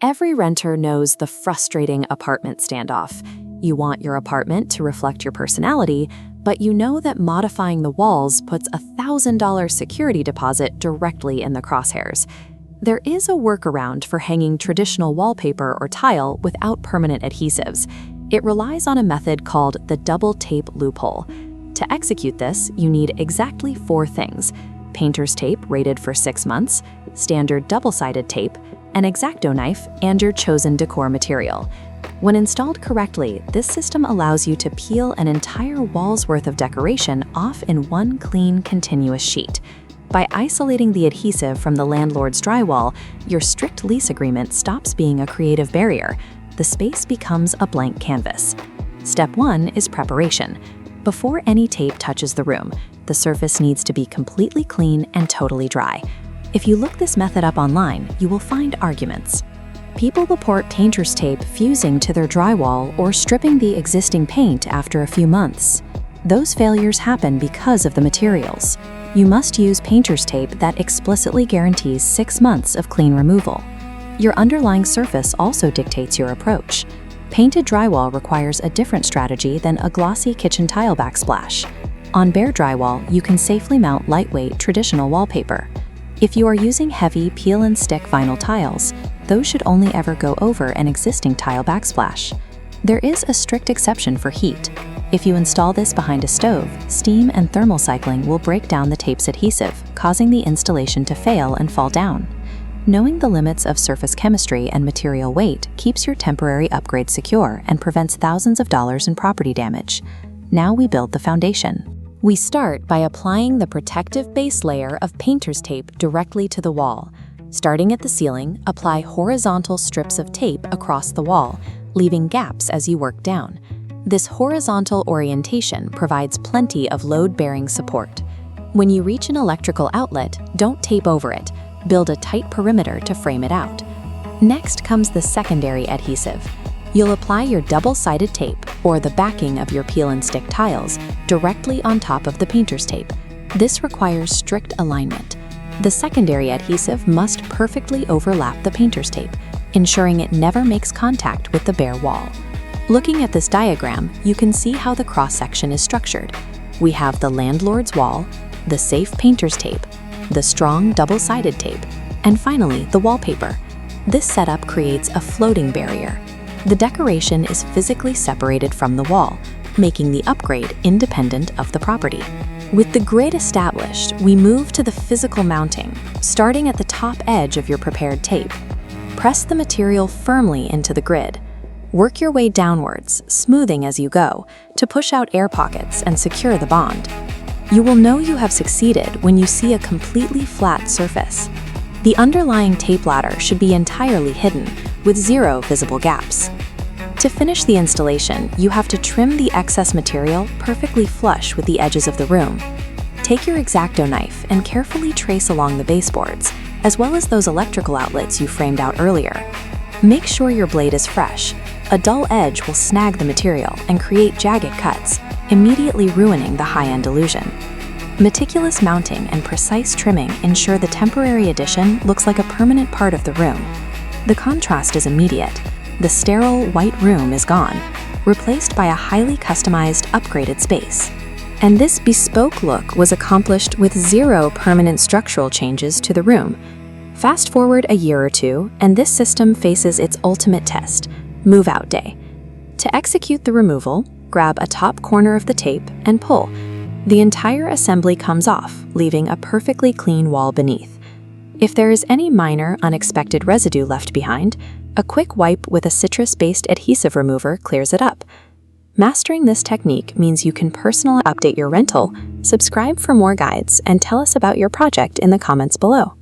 Every renter knows the frustrating apartment standoff. You want your apartment to reflect your personality, but you know that modifying the walls puts a $1,000 security deposit directly in the crosshairs. There is a workaround for hanging traditional wallpaper or tile without permanent adhesives. It relies on a method called the double tape loophole. To execute this, you need exactly 4 things: painter's tape rated for 6 months, standard double-sided tape, an X-Acto knife, and your chosen decor material. When installed correctly, this system allows you to peel an entire wall's worth of decoration off in one clean, continuous sheet. By isolating the adhesive from the landlord's drywall, your strict lease agreement stops being a creative barrier. The space becomes a blank canvas. Step 1 is preparation. Before any tape touches the room, the surface needs to be completely clean and totally dry. If you look this method up online, you will find arguments. People report painter's tape fusing to their drywall or stripping the existing paint after a few months. Those failures happen because of the materials. You must use painter's tape that explicitly guarantees 6 months of clean removal. Your underlying surface also dictates your approach. Painted drywall requires a different strategy than a glossy kitchen tile backsplash. On bare drywall, you can safely mount lightweight traditional wallpaper. If you are using heavy peel-and-stick vinyl tiles, those should only ever go over an existing tile backsplash. There is a strict exception for heat. If you install this behind a stove, steam and thermal cycling will break down the tape's adhesive, causing the installation to fail and fall down. Knowing the limits of surface chemistry and material weight keeps your temporary upgrade secure and prevents thousands of dollars in property damage. Now we build the foundation. We start by applying the protective base layer of painter's tape directly to the wall. Starting at the ceiling, apply horizontal strips of tape across the wall, leaving gaps as you work down. This horizontal orientation provides plenty of load-bearing support. When you reach an electrical outlet, don't tape over it. Build a tight perimeter to frame it out. Next comes the secondary adhesive. You'll apply your double-sided tape, or the backing of your peel-and-stick tiles, directly on top of the painter's tape. This requires strict alignment. The secondary adhesive must perfectly overlap the painter's tape, ensuring it never makes contact with the bare wall. Looking at this diagram, you can see how the cross-section is structured. We have the landlord's wall, the safe painter's tape, the strong double-sided tape, and finally the wallpaper. This setup creates a floating barrier. The decoration is physically separated from the wall, making the upgrade independent of the property. With the grid established, we move to the physical mounting, starting at the top edge of your prepared tape. Press the material firmly into the grid. Work your way downwards, smoothing as you go, to push out air pockets and secure the bond. You will know you have succeeded when you see a completely flat surface. The underlying tape ladder should be entirely hidden, with 0 visible gaps. To finish the installation, you have to trim the excess material perfectly flush with the edges of the room. Take your X-Acto knife and carefully trace along the baseboards, as well as those electrical outlets you framed out earlier. Make sure your blade is fresh. A dull edge will snag the material and create jagged cuts, immediately ruining the high-end illusion. Meticulous mounting and precise trimming ensure the temporary addition looks like a permanent part of the room. The contrast is immediate. The sterile white room is gone, replaced by a highly customized, upgraded space. And this bespoke look was accomplished with 0 permanent structural changes to the room. Fast forward a year or two, and this system faces its ultimate test, move-out day. To execute the removal, grab a top corner of the tape and pull. The entire assembly comes off, leaving a perfectly clean wall beneath. If there is any minor, unexpected residue left behind, a quick wipe with a citrus-based adhesive remover clears it up. Mastering this technique means you can personally update your rental. Subscribe for more guides and tell us about your project in the comments below.